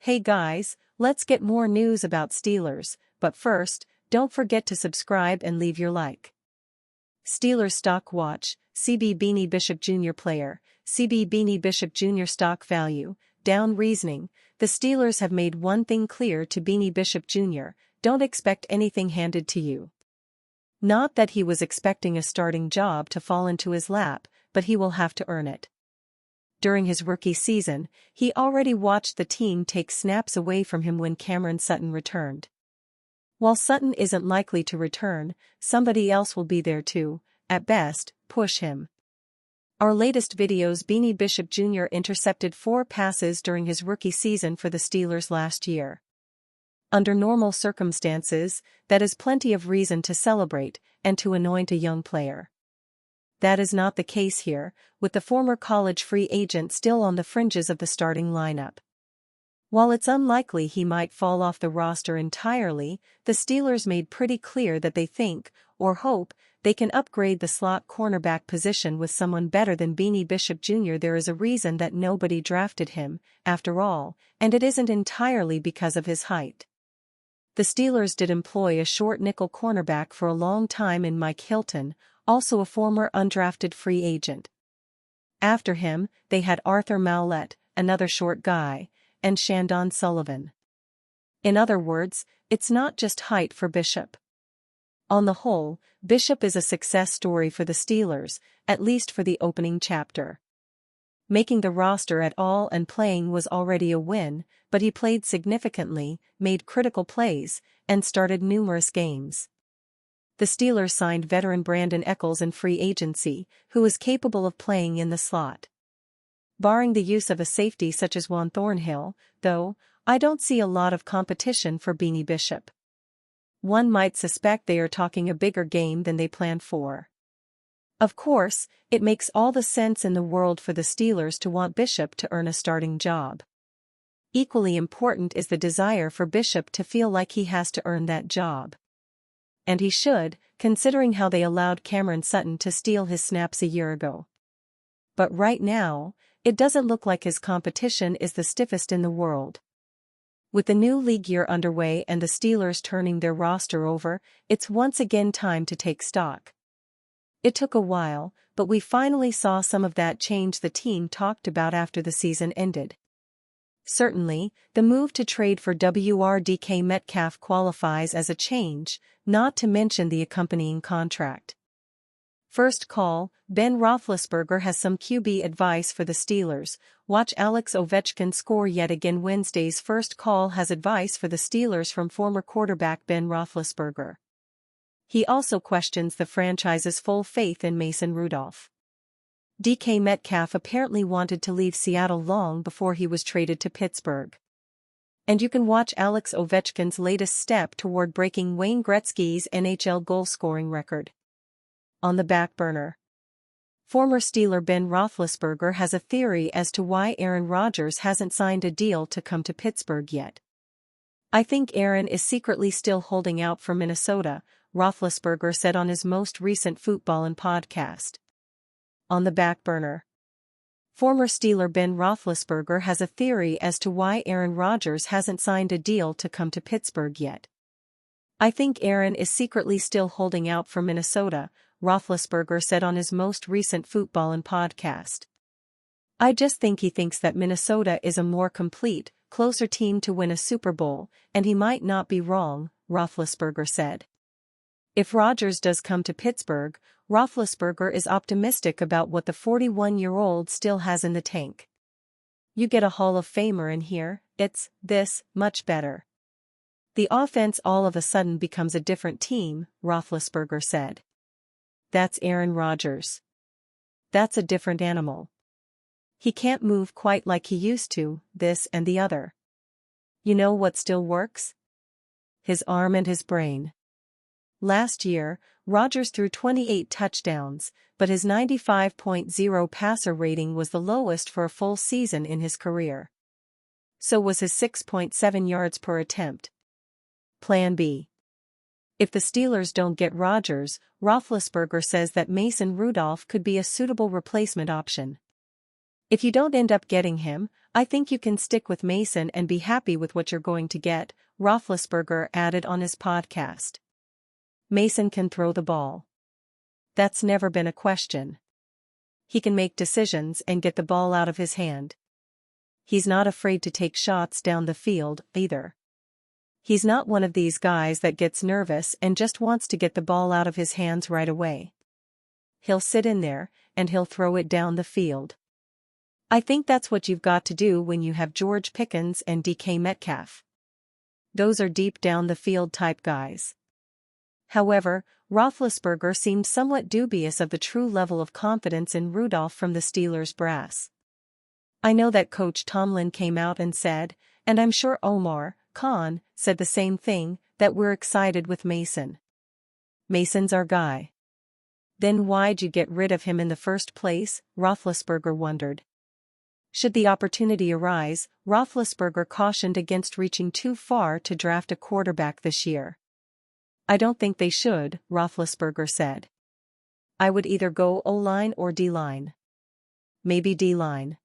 Hey guys, let's get more news about Steelers, but first, don't forget to subscribe and leave your like. Steelers Stock Watch, CB Beanie Bishop Jr. Player, CB Beanie Bishop Jr. Stock Value, Down Reasoning. The Steelers have made one thing clear to Beanie Bishop Jr., don't expect anything handed to you. Not that he was expecting a starting job to fall into his lap, but he will have to earn it. During his rookie season, he already watched the team take snaps away from him when Cameron Sutton returned. While Sutton isn't likely to return, somebody else will be there to, at best, push him. Our latest videos: Beanie Bishop Jr. intercepted 4 passes during his rookie season for the Steelers last year. Under normal circumstances, that is plenty of reason to celebrate and to anoint a young player. That is not the case here, with the former college free agent still on the fringes of the starting lineup. While it's unlikely he might fall off the roster entirely, the Steelers made pretty clear that they think, or hope, they can upgrade the slot cornerback position with someone better than Beanie Bishop Jr. There is a reason that nobody drafted him, after all, and it isn't entirely because of his height. The Steelers did employ a short nickel cornerback for a long time in Mike Hilton, also a former undrafted free agent. After him, they had Arthur Maulet, another short guy, and Shandon Sullivan. In other words, it's not just height for Bishop. On the whole, Bishop is a success story for the Steelers, at least for the opening chapter. Making the roster at all and playing was already a win, but he played significantly, made critical plays, and started numerous games. The Steelers signed veteran Brandon Echols in free agency, who is capable of playing in the slot. Barring the use of a safety such as Juan Thornhill, though, I don't see a lot of competition for Beanie Bishop. One might suspect they are talking a bigger game than they planned for. Of course, it makes all the sense in the world for the Steelers to want Bishop to earn a starting job. Equally important is the desire for Bishop to feel like he has to earn that job. And he should, considering how they allowed Cameron Sutton to steal his snaps a year ago. But right now, it doesn't look like his competition is the stiffest in the world. With the new league year underway and the Steelers turning their roster over, it's once again time to take stock. It took a while, but we finally saw some of that change the team talked about after the season ended. Certainly, the move to trade for DK Metcalf qualifies as a change, not to mention the accompanying contract. First call: Ben Roethlisberger has some QB advice for the Steelers. Watch Alex Ovechkin score yet again. Wednesday's First Call has advice for the Steelers from former quarterback Ben Roethlisberger. He also questions the franchise's full faith in Mason Rudolph. DK Metcalf apparently wanted to leave Seattle long before he was traded to Pittsburgh. And you can watch Alex Ovechkin's latest step toward breaking Wayne Gretzky's NHL goal-scoring record. On the back burner. Former Steeler Ben Roethlisberger has a theory as to why Aaron Rodgers hasn't signed a deal to come to Pittsburgh yet. I think Aaron is secretly still holding out for Minnesota, Roethlisberger said on his most recent Football and podcast. On the back burner. Former Steeler Ben Roethlisberger has a theory as to why Aaron Rodgers hasn't signed a deal to come to Pittsburgh yet. I think Aaron is secretly still holding out for Minnesota, Roethlisberger said on his most recent Football and podcast. I just think he thinks that Minnesota is a more complete, closer team to win a Super Bowl, and he might not be wrong, Roethlisberger said. If Rodgers does come to Pittsburgh, Roethlisberger is optimistic about what the 41-year-old still has in the tank. You get a Hall of Famer in here, it's this much better. The offense all of a sudden becomes a different team, Roethlisberger said. That's Aaron Rodgers. That's a different animal. He can't move quite like he used to, this and the other. You know what still works? His arm and his brain. Last year, Rodgers threw 28 touchdowns, but his 95.0 passer rating was the lowest for a full season in his career. So was his 6.7 yards per attempt. Plan B. If the Steelers don't get Rodgers, Roethlisberger says that Mason Rudolph could be a suitable replacement option. If you don't end up getting him, I think you can stick with Mason and be happy with what you're going to get, Roethlisberger added on his podcast. Mason can throw the ball. That's never been a question. He can make decisions and get the ball out of his hand. He's not afraid to take shots down the field, either. He's not one of these guys that gets nervous and just wants to get the ball out of his hands right away. He'll sit in there, and he'll throw it down the field. I think that's what you've got to do when you have George Pickens and DK Metcalf. Those are deep down the field type guys. However, Roethlisberger seemed somewhat dubious of the true level of confidence in Rudolph from the Steelers brass. I know that Coach Tomlin came out and said, and I'm sure Omar Khan said the same thing, that we're excited with Mason. Mason's our guy. Then why'd you get rid of him in the first place? Roethlisberger wondered. Should the opportunity arise, Roethlisberger cautioned against reaching too far to draft a quarterback this year. I don't think they should, Roethlisberger said. I would either go O-line or D-line. Maybe D-line.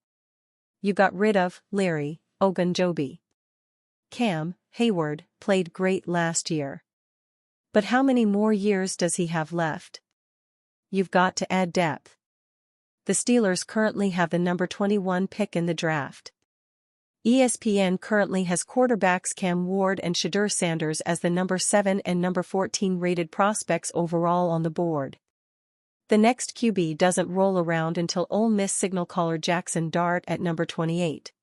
You got rid of Larry Ogunjobi. Cam Hayward played great last year. But how many more years does he have left? You've got to add depth. The Steelers currently have the number 21 pick in the draft. ESPN currently has quarterbacks Cam Ward and Shedeur Sanders as the number 7 and number 14 rated prospects overall on the board. The next QB doesn't roll around until Ole Miss signal caller Jackson Dart at number 28.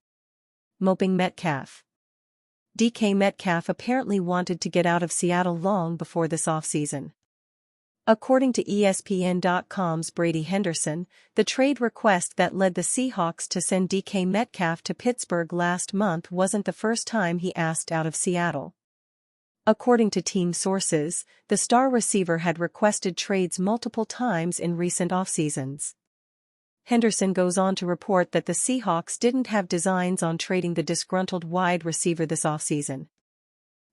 Moping Metcalf. DK Metcalf apparently wanted to get out of Seattle long before this offseason. According to ESPN.com's Brady Henderson, the trade request that led the Seahawks to send DK Metcalf to Pittsburgh last month wasn't the first time he asked out of Seattle. According to team sources, the star receiver had requested trades multiple times in recent offseasons. Henderson goes on to report that the Seahawks didn't have designs on trading the disgruntled wide receiver this offseason.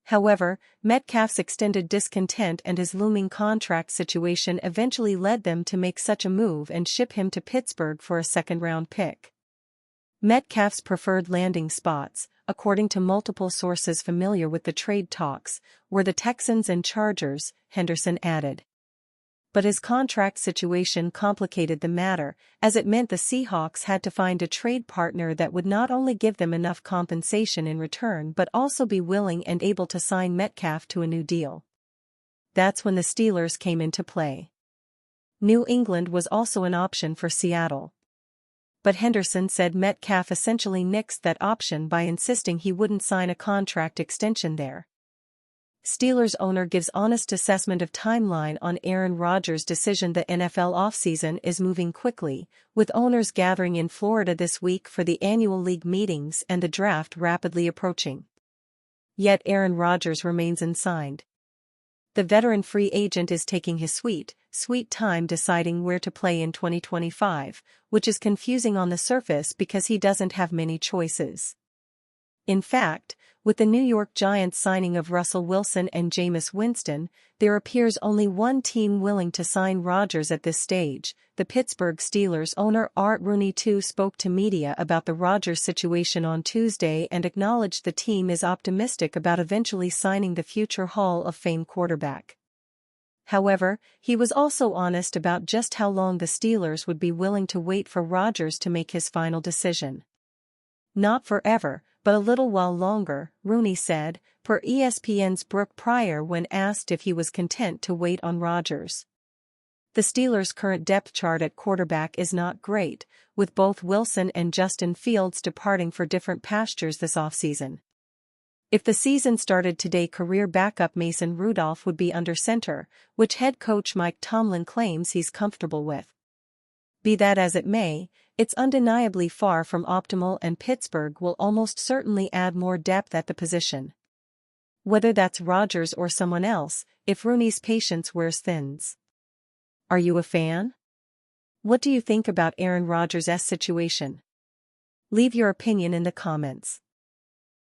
However, Metcalf's extended discontent and his looming contract situation eventually led them to make such a move and ship him to Pittsburgh for a second-round pick. Metcalf's preferred landing spots, according to multiple sources familiar with the trade talks, were the Texans and Chargers, Henderson added. But his contract situation complicated the matter, as it meant the Seahawks had to find a trade partner that would not only give them enough compensation in return but also be willing and able to sign Metcalf to a new deal. That's when the Steelers came into play. New England was also an option for Seattle. But Henderson said Metcalf essentially nixed that option by insisting he wouldn't sign a contract extension there. Steelers owner gives honest assessment of timeline on Aaron Rodgers' decision. The NFL offseason is moving quickly, with owners gathering in Florida this week for the annual league meetings and the draft rapidly approaching. Yet Aaron Rodgers remains unsigned. The veteran free agent is taking his sweet time deciding where to play in 2025, which is confusing on the surface because he doesn't have many choices. In fact, with the New York Giants signing of Russell Wilson and Jameis Winston, there appears only one team willing to sign Rodgers at this stage. The Pittsburgh Steelers owner Art Rooney too spoke to media about the Rodgers situation on Tuesday and acknowledged the team is optimistic about eventually signing the future Hall of Fame quarterback. However, he was also honest about just how long the Steelers would be willing to wait for Rodgers to make his final decision. Not forever, but a little while longer, Rooney said, per ESPN's Brooke Pryor when asked if he was content to wait on Rodgers. The Steelers' current depth chart at quarterback is not great, with both Wilson and Justin Fields departing for different pastures this offseason. If the season started today, career backup Mason Rudolph would be under center, which head coach Mike Tomlin claims he's comfortable with. Be that as it may, it's undeniably far from optimal, and Pittsburgh will almost certainly add more depth at the position. Whether that's Rodgers or someone else, if Rooney's patience wears thin. Are you a fan? What do you think about Aaron Rodgers' situation? Leave your opinion in the comments.